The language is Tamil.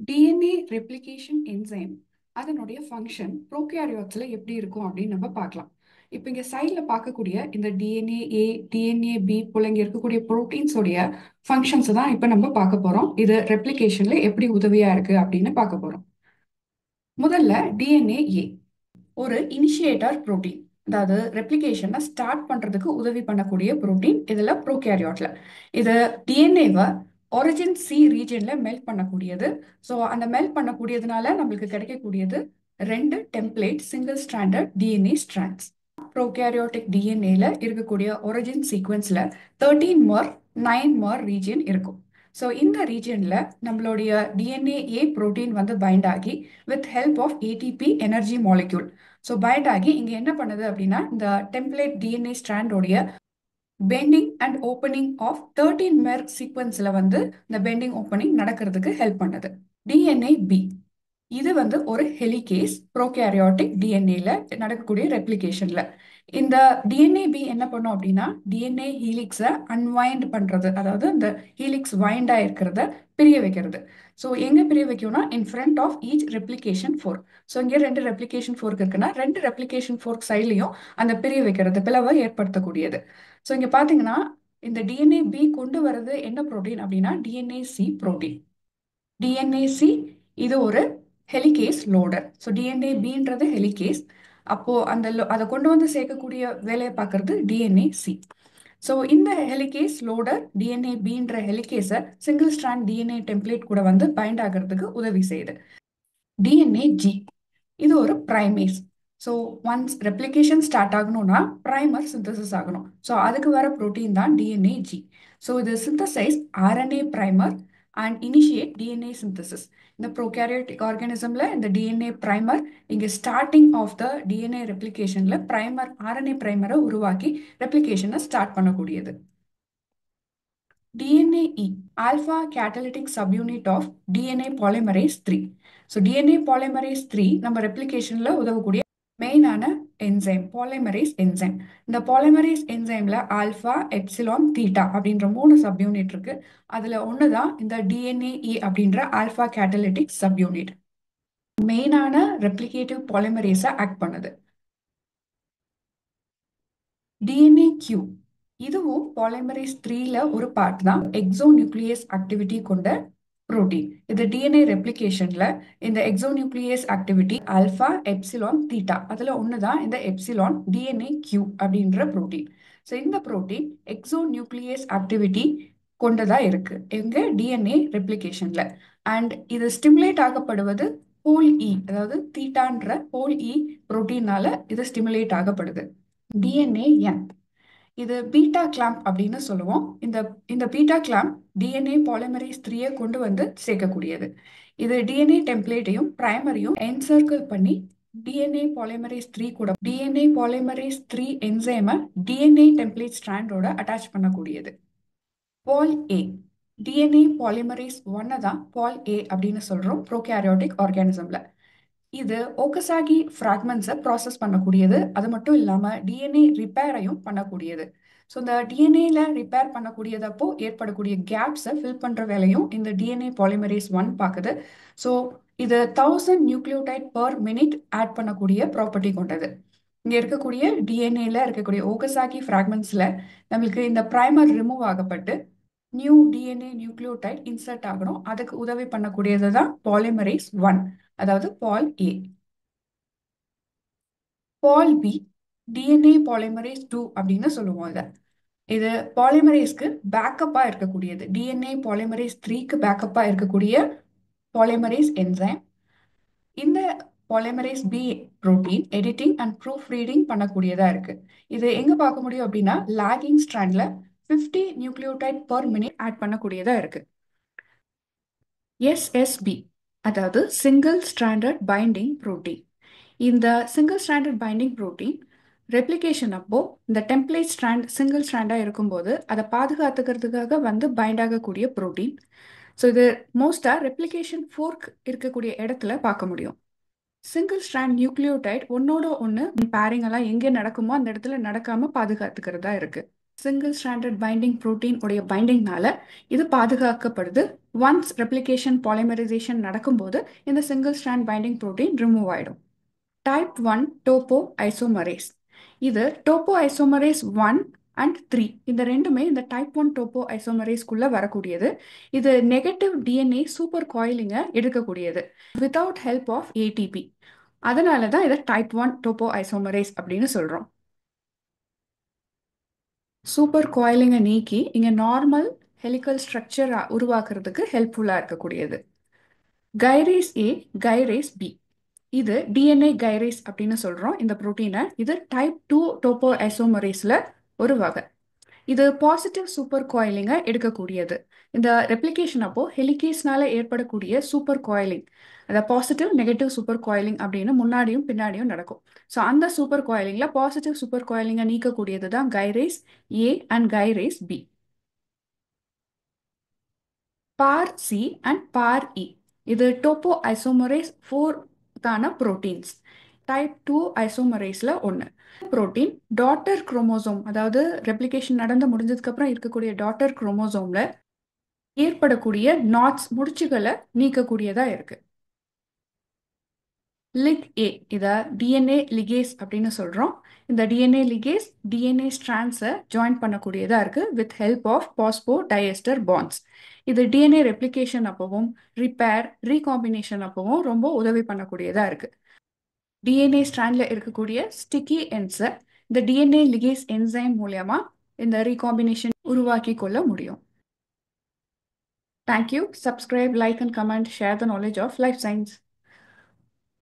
டிஎன்ஏ ரெப்ளிகேஷன் என்சைம் அதனுடைய ஃபங்க்ஷன் ப்ரோகாரியோட்ஸ்ல எப்படி இருக்கும் அப்படின்னு நம்ம பார்க்கலாம். இப்போ இங்க சைட்ல பார்க்கக்கூடிய இந்த டிஎன்ஏ ஏ, டிஎன்ஏ பி போல இங்க இருக்கக்கூடிய புரோட்டீன்ஸோடைய ஃபங்க்ஷன்ஸ் தான் இப்போ நம்ம பார்க்க போறோம். இது ரெப்ளிகேஷன்ல எப்படி உதவியா இருக்கு அப்படின்னு பார்க்க போறோம். முதல்ல டிஎன்ஏ ஏ ஒரு இனிஷியேட்டர் புரோட்டீன், அதாவது ரெப்ளிகேஷனை ஸ்டார்ட் பண்றதுக்கு உதவி பண்ணக்கூடிய புரோட்டீன் இதுல ப்ரோகேரியாட்ல. இது டிஎன்ஏவை ஒரிஜின் சி ரீஜன்ல மெல்ட் பண்ணக்கூடியது. ஸோ அந்த மெல்ட் பண்ணக்கூடியதுனால நம்மளுக்கு கிடைக்கக்கூடியது ரெண்டு template single stranded DNA strands. Prokaryotic டிஎன்ஏல இருக்கக்கூடிய ஒரிஜின் சீக்வன்ஸ்ல 13 மர் 9 மர் ரீஜன் இருக்கும். ஸோ இந்த ரீஜன்ல நம்மளுடைய டிஎன்ஏ ஏ புரோட்டீன் வந்து பைண்ட் ஆகி with help of ATP energy molecule. So bind ஆகி இங்க என்ன பண்ணுது அப்படின்னா இந்த டெம்ப்ளேட் டிஎன்ஏ ஸ்ட்ராண்டோடைய bending and opening of 13 mer சீக்வன்ஸ்ல வந்து இந்த பெண்டிங் ஓப்பனிங் நடக்கிறதுக்கு ஹெல்ப் பண்ணுது. டிஎன்ஏ பி இது வந்து ஒரு ஹெலிகேஸ் ப்ரோகேரியாட்டிக் டிஎன்ஏல நடக்கக்கூடிய ரெப்ளிகேஷன்ல. இந்த டிஎன்ஏ பி என்ன பண்ணும் அப்படின்னா டிஎன்ஏ ஹீலிக்ஸை அன்வைண்ட் பண்றது, அதாவது இந்த ஹீலிக்ஸ் வைண்டா இருக்கிறத பிரிய வைக்கிறது. ஸோ எங்க பிரிய வைக்கும்னா in front of each replication fork. So இங்கே ரெண்டு ரெப்ளிகேஷன் ஃபோர்க் இருக்குன்னா ரெண்டு ரெப்ளிகேஷன் ஃபோர்க் சைட்லையும் அந்த பிரிய வைக்கிறது, பிளவை ஏற்படுத்தக்கூடியது. ஸோ இங்க பாத்தீங்கன்னா இந்த டிஎன்ஏ பி கொண்டு வர்றது என்ன புரோட்டீன் அப்படின்னா DNA C protein. DNA C இது ஒரு ஹெலிகேஸ் லோடர். ஸோ டிஎன்ஏ பின்றது ஹெலிகேஸ். அப்போ அந்த அதை கொண்டு வந்து சேர்க்கக்கூடிய வேலையை பார்க்கறது டிஎன்ஏ சி. ஸோ இந்த ஹெலிகேஸ் லோடர் டிஎன்ஏ பின்ற ஹெலிகேஸை சிங்கிள் ஸ்ட்ராண்ட் டிஎன்ஏ டெம்ப்ளேட் கூட வந்து பைண்ட் ஆகிறதுக்கு உதவி செய்யுது. டிஎன்ஏ ஜி இது ஒரு primase. So once replication start ஆகணும்னா ப்ரைமர் சிந்தசிஸ் ஆகணும். ஸோ அதுக்கு வர புரோட்டீன் தான் டிஎன்ஏ ஜி. ஸோ இது synthesize RNA primer and initiate DNA synthesis. இந்த ப்ரோகேரியோட்டிக் ஆர்கானிசம்ல இந்த டிஎன்ஏ ப்ரைமர் இங்கே ஸ்டார்டிங் ஆஃப் த டிஎன்ஏ ரெப்ளிகேஷன்ல ப்ரைமர் ஆர்என்ஏ ப்ரைமரை உருவாக்கி ரெப்ளிகேஷனை ஸ்டார்ட் பண்ணக்கூடியது. DNA E alpha catalytic subunit of DNA polymerase 3. So DNA polymerase 3 நம்ம ரெப்ளிகேஷன்ல உதவக்கூடிய மெயினான என்சைம், பாலிமரேஸ் என்சைம். இந்த பாலிமரேஸ் என்சைம்ல ஆல்ஃபா எப்சிலான் தீட்டா அப்படின்ற 3 சப்யூனிட் இருக்கு. அதுல ஒன்று தான் இந்த டிஎன்ஏ இ அப்படின்ற ஆல்ஃபா கேட்டலிட்டிக் சப்யூனிட். மெயினான ரெப்ளிகேட்டிவ் பாலிமரேஸை ஆக்ட் பண்ணுது. டிஎன்ஏ கியூ இதுவும் பாலிமரேஸ் 3ல ஒரு பார்ட் தான். எக்ஸோநியூக்ளியஸ் ஆக்டிவிட்டி கொண்ட புரோட்டீன். இது டிஎன்ஏ ரெப்ளிகேஷன்ல இந்த எக்ஸோநியூக்ளியஸ் ஆக்டிவிட்டி ஆல்ஃபா எப்சிலான் தீட்டா அதுல ஒண்ணுதான் இந்த எப்சிலான் டிஎன்ஏ கியூ அப்படின்ற புரோட்டீன். ஸோ இந்த புரோட்டீன் எக்ஸோநியூக்ளியஸ் ஆக்டிவிட்டி கொண்டதா இருக்கு எங்க டிஎன்ஏ ரெப்ளிகேஷன்ல. அண்ட் இது ஸ்டிமுலேட் ஆகப்படுவது ஹோல் இ, அதாவது தீட்டான்ற ஹோல் இ புரோட்டீனால இது ஸ்டிமுலேட் ஆகப்படுது. டிஎன்ஏ என் இது பீட்டா கிளாம்ப் அப்படின்னு சொல்லுவோம். இந்த இந்த பீட்டா கிளாம்ப் டிஎன்ஏ பாலிமரேஸ் 3 கொண்டு வந்து சேர்க்கக்கூடியது. இது டிஎன்ஏ டெம்ப்ளேட்டையும் பிரைமரியும் என்சர்க்கிள் பண்ணி டிஎன்ஏ பாலிமரேஸ் 3 கூட டிஎன்ஏ பாலிமரேஸ் 3 என்சைமை டிஎன்ஏ டெம்ப்ளேட் ஸ்ட்ராண்டோட அட்டாச் பண்ணக்கூடியது. பால் ஏ டிஎன்ஏ பாலிமரேஸ் 1 தான் பால் ஏ அப்படின்னு சொல்றோம் ப்ரோகேரியோட்டிக் ஆர்கானிசம்ல. இது ஓகசாகி ஃப்ராக்மெண்ட்ஸை ப்ராசஸ் பண்ணக்கூடியது. அது மட்டும் இல்லாமல் டிஎன்ஏ ரிப்பேரையும் பண்ணக்கூடியது. ஸோ இந்த டிஎன்ஏல ரிப்பேர் பண்ணக்கூடியதப்போ ஏற்படக்கூடிய கேப்ஸை ஃபில் பண்ணுற வேலையும் இந்த டிஎன்ஏ பாலிமரேஸ் 1 பார்க்குது. ஸோ இது 1000 நியூக்ளியோடைட் பர் மினிட் ஆட் பண்ணக்கூடிய ப்ராப்பர்ட்டி கொண்டது. இங்கே இருக்கக்கூடிய டிஎன்ஏல இருக்கக்கூடிய ஓகசாகி ஃப்ராக்மெண்ட்ஸில் நம்மளுக்கு இந்த ப்ரைமர் ரிமூவ் ஆகப்பட்டு நியூ டிஎன்ஏ நியூக்ளியோடைட் இன்சர்ட் ஆகணும். அதுக்கு உதவி பண்ணக்கூடியது தான் பாலிமரேஸ் 1, அதாவது pol A. Pol B DNA polymerase 2 அப்படின்னு சொல்லுவோம் இதை. இது பாலிமரேஸ்க்கு பேக்கப்பா இருக்கக்கூடியது. டிஎன்ஏ பாலிமரேஸ் 3க்கு பேக்கப்பா இருக்கக்கூடிய பாலிமரேஸ் என்சைம். இந்த polymerase B protein editing and proofreading பண்ணக்கூடியதா இருக்கு. இது எங்க பார்க்க முடியும் அப்படின்னா லாகிங் ஸ்ட்ராண்ட்ல 50 நியூக்ளியோடைட் பர் மினிட் ஆட் பண்ணக்கூடியதா இருக்கு. எஸ்எஸ்பி அதாவது சிங்கிள் ஸ்ட்ராண்டர்ட் பைண்டிங் புரோட்டீன். இந்த single stranded binding protein replication அப்போ இந்த டெம்ப்ளேட் ஸ்ட்ராண்ட் சிங்கிள் ஸ்ட்ராண்டாக இருக்கும்போது அதை பாதுகாத்துக்கிறதுக்காக வந்து பைண்ட் ஆகக்கூடிய புரோட்டீன். ஸோ இது மோஸ்ட்டாக ரெப்ளிகேஷன் ஃபோர்க் இருக்கக்கூடிய இடத்துல பார்க்க முடியும். சிங்கிள் ஸ்ட்ராண்ட் நியூக்ளியோடைட் ஒன்னோட ஒன்று பேரிங் எல்லாம் எங்கே நடக்குமோ அந்த இடத்துல நடக்காம பாதுகாத்துக்கிறதா இருக்கு. சிங்கிள் ஸ்ட்ராண்டட் பைண்டிங் புரோட்டீன் உடைய பைண்டிங்னால இது பாதுகாக்கப்படுது. ஒன்ஸ் ரெப்ளிகேஷன் பாலிமரைசேஷன் நடக்கும்போது இந்த single strand binding protein remove ஆயிடும். Type 1 topoisomerase. இது டோப்போ ஐசோமரேஸ் 1 அண்ட் 3 இந்த ரெண்டுமே இந்த டைப் 1 டோப்போ ஐசோமரேஸ்க்குள்ள வரக்கூடியது. இது நெகட்டிவ் டிஎன்ஏ சூப்பர் காயிலிங்கை எடுக்கக்கூடியது வித்தவுட் ஹெல்ப் ஆஃப் ஏடிபி. அதனால தான் இதை டைப் 1 டோப்போ ஐசோமரேஸ் அப்படின்னு சொல்றோம். சூப்பர் காயிலிங்கை நீக்கி இங்கே நார்மல் ஹெலிக்கல் ஸ்ட்ரக்சர் உருவாக்குறதுக்கு ஹெல்ப்ஃபுல்லாக இருக்கக்கூடியது. கைரேஸ் ஏ, கைரேஸ் பி. இது டிஎன்ஏ கைரேஸ் அப்படின்னு சொல்கிறோம் இந்த புரோட்டீனை. இது டைப் 2 டோப்போ ஐசோமரேஸில் ஒரு வகை. இது பாசிட்டிவ் சூப்பர் காயிலிங்கை எடுக்கக்கூடியது. இந்த ரெப்ளிகேஷன் அப்போ ஹெலிகேஸ்னால ஏற்படக்கூடிய சூப்பர் காயிலிங், அந்த பாசிட்டிவ் நெகட்டிவ் சூப்பர் காயிலிங் அப்படின்னு முன்னாடியும் பின்னாடியும் நடக்கும். ஸோ அந்த சூப்பர் காயிலிங்கில் பாசிட்டிவ் சூப்பர் காயிலிங்கை நீக்கக்கூடியது தான் gyrase A and gyrase B. Par C and par E. இது டோப்போ ஐசோமரேஸ் 4க்கான புரோட்டீன்ஸ். டைப் 2 ஐசோமரேஸில் ஒன்று. புரோட்டீன் டாட்டர் குரோமோசோம், அதாவது ரெப்ளிகேஷன் நடந்து முடிஞ்சதுக்கப்புறம் இருக்கக்கூடிய டாட்டர் குரோமோசோமில் ஏற்படக்கூடிய நாட்ஸ் முடிச்சுகளை நீக்கக்கூடியதாக இருக்கு. லிக் ஏ, இதை டிஎன்ஏ லிகேஸ் அப்படின்னு சொல்கிறோம். இந்த டிஎன்ஏ லிகேஸ் டிஎன்ஏ ஸ்ட்ராண்ட்ஸை ஜாயின் பண்ணக்கூடியதாக இருக்குது with help of phosphodiester bonds. இது டிஎன்ஏ ரெப்ளிகேஷன் அப்பவும் ரிப்பேர் ரீகாம்பினேஷன் அப்பவும் ரொம்ப உதவி பண்ணக்கூடியதாக இருக்குது. டிஎன்ஏ ஸ்ட்ராண்டில் இருக்கக்கூடிய ஸ்டிக்கி எண்ட்ஸை இந்த டிஎன்ஏ லிகேஸ் என்சைம் மூலயமா இந்த ரீகாம்பினேஷன் உருவாக்கி கொள்ள முடியும். Thank you. Subscribe, like and comment, share the knowledge of life science.